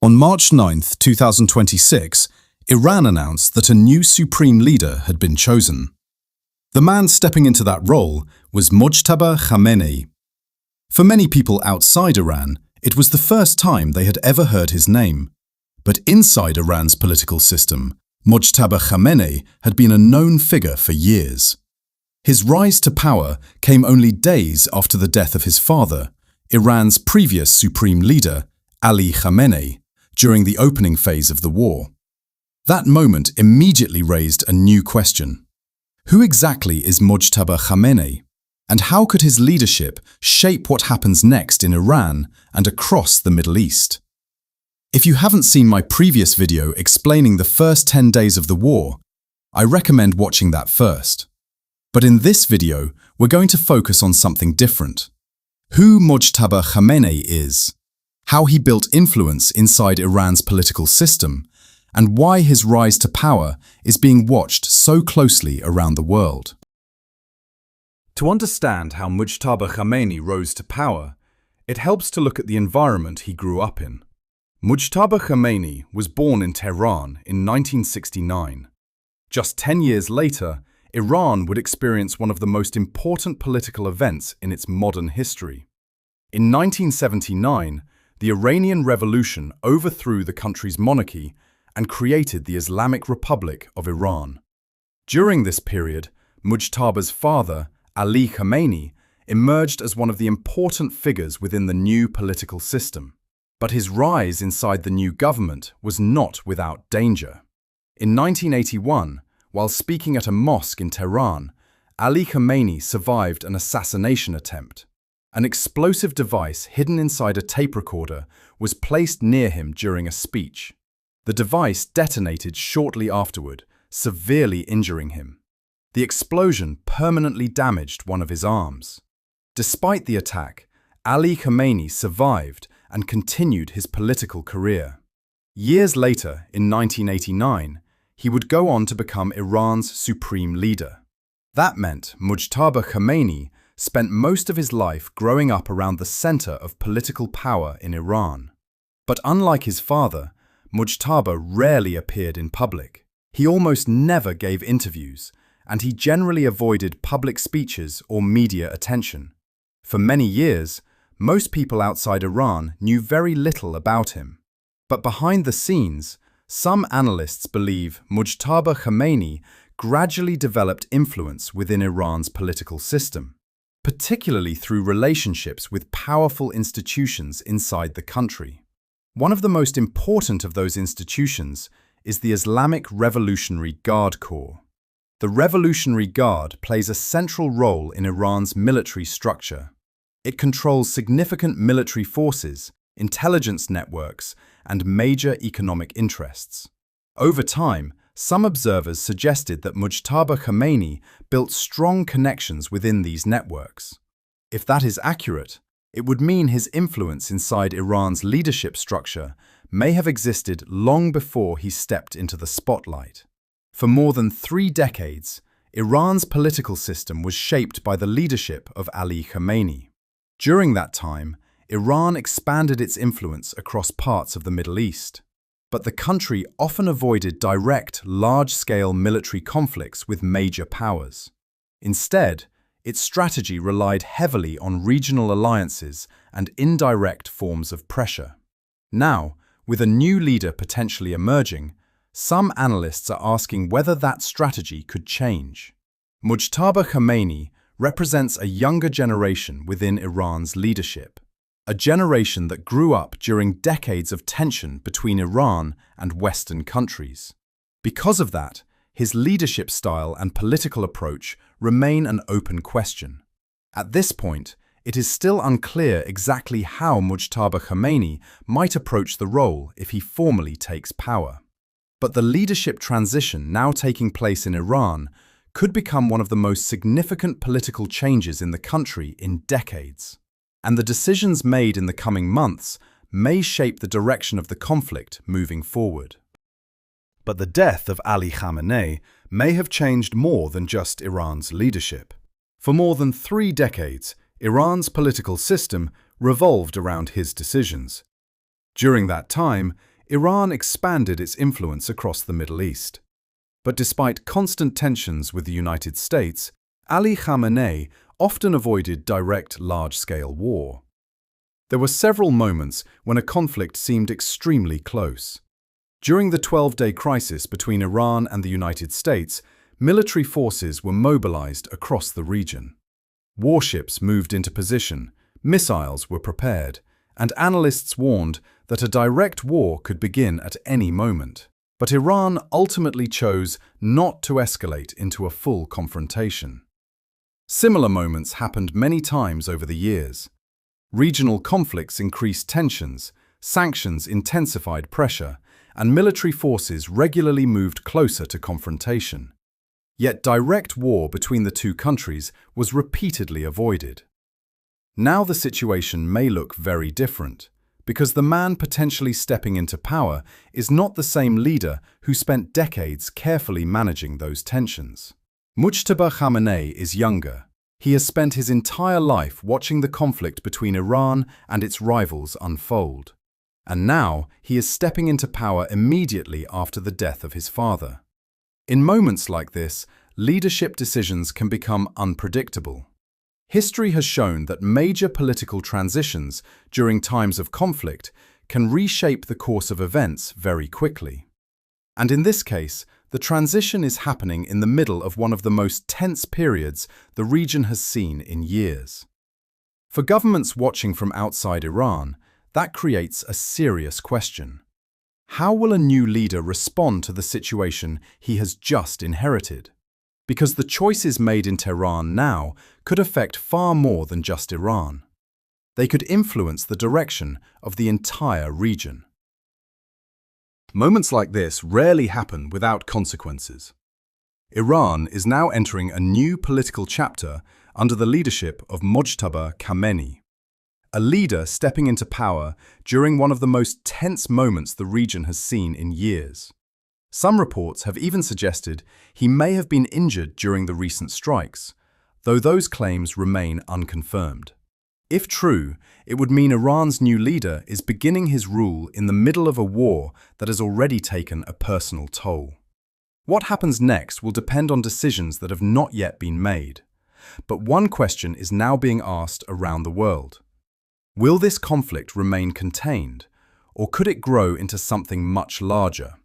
On March 9, 2026, Iran announced that a new supreme leader had been chosen. The man stepping into that role was Mojtaba Khamenei. For many people outside Iran, it was the first time they had ever heard his name. But inside Iran's political system, Mojtaba Khamenei had been a known figure for years. His rise to power came only days after the death of his father, Iran's previous supreme leader, Ali Khamenei, during the opening phase of the war. That moment immediately raised a new question. Who exactly is Mojtaba Khamenei? And how could his leadership shape what happens next in Iran and across the Middle East? If you haven't seen my previous video explaining the first 10 days of the war, I recommend watching that first. But in this video, we're going to focus on something different. Who Mojtaba Khamenei is, how he built influence inside Iran's political system, and why his rise to power is being watched so closely around the world. To understand how Mojtaba Khamenei rose to power, it helps to look at the environment he grew up in. Mojtaba Khamenei was born in Tehran in 1969. Just 10 years later, Iran would experience one of the most important political events in its modern history. In 1979, the Iranian Revolution overthrew the country's monarchy and created the Islamic Republic of Iran. During this period, Mojtaba's father, Ali Khamenei, emerged as one of the important figures within the new political system. But his rise inside the new government was not without danger. In 1981, while speaking at a mosque in Tehran, Ali Khamenei survived an assassination attempt. An explosive device hidden inside a tape recorder was placed near him during a speech. The device detonated shortly afterward, severely injuring him. The explosion permanently damaged one of his arms. Despite the attack, Ali Khamenei survived and continued his political career. Years later, in 1989, he would go on to become Iran's supreme leader. That meant Mojtaba Khamenei spent most of his life growing up around the center of political power in Iran. But unlike his father, Mojtaba rarely appeared in public. He almost never gave interviews, and he generally avoided public speeches or media attention. For many years, most people outside Iran knew very little about him. But behind the scenes, some analysts believe Mojtaba Khamenei gradually developed influence within Iran's political system, particularly through relationships with powerful institutions inside the country. One of the most important of those institutions is the Islamic Revolutionary Guard Corps. The Revolutionary Guard plays a central role in Iran's military structure. It controls significant military forces, intelligence networks, and major economic interests. Over time, some observers suggested that Mojtaba Khamenei built strong connections within these networks. If that is accurate, it would mean his influence inside Iran's leadership structure may have existed long before he stepped into the spotlight. For more than 3 decades, Iran's political system was shaped by the leadership of Ali Khamenei. During that time, Iran expanded its influence across parts of the Middle East. But the country often avoided direct, large-scale military conflicts with major powers. Instead, its strategy relied heavily on regional alliances and indirect forms of pressure. Now, with a new leader potentially emerging, some analysts are asking whether that strategy could change. Mojtaba Khamenei represents a younger generation within Iran's leadership, a generation that grew up during decades of tension between Iran and Western countries. Because of that, his leadership style and political approach remain an open question. At this point, it is still unclear exactly how Mojtaba Khamenei might approach the role if he formally takes power. But the leadership transition now taking place in Iran could become one of the most significant political changes in the country in decades. And the decisions made in the coming months may shape the direction of the conflict moving forward. But the death of Ali Khamenei may have changed more than just Iran's leadership. For more than 3 decades, Iran's political system revolved around his decisions. During that time, Iran expanded its influence across the Middle East. But despite constant tensions with the United States, Ali Khamenei often avoided direct large-scale war. There were several moments when a conflict seemed extremely close. During the 12-day crisis between Iran and the United States, military forces were mobilized across the region. Warships moved into position, missiles were prepared, and analysts warned that a direct war could begin at any moment. But Iran ultimately chose not to escalate into a full confrontation. Similar moments happened many times over the years. Regional conflicts increased tensions, sanctions intensified pressure, and military forces regularly moved closer to confrontation. Yet direct war between the two countries was repeatedly avoided. Now the situation may look very different, because the man potentially stepping into power is not the same leader who spent decades carefully managing those tensions. Mojtaba Khamenei is younger. He has spent his entire life watching the conflict between Iran and its rivals unfold. And now he is stepping into power immediately after the death of his father. In moments like this, leadership decisions can become unpredictable. History has shown that major political transitions during times of conflict can reshape the course of events very quickly. And in this case, the transition is happening in the middle of one of the most tense periods the region has seen in years. For governments watching from outside Iran, that creates a serious question. How will a new leader respond to the situation he has just inherited? Because the choices made in Tehran now could affect far more than just Iran. They could influence the direction of the entire region. Moments like this rarely happen without consequences. Iran is now entering a new political chapter under the leadership of Mojtaba Khamenei, a leader stepping into power during one of the most tense moments the region has seen in years. Some reports have even suggested he may have been injured during the recent strikes, though those claims remain unconfirmed. If true, it would mean Iran's new leader is beginning his rule in the middle of a war that has already taken a personal toll. What happens next will depend on decisions that have not yet been made. But one question is now being asked around the world. Will this conflict remain contained, or could it grow into something much larger?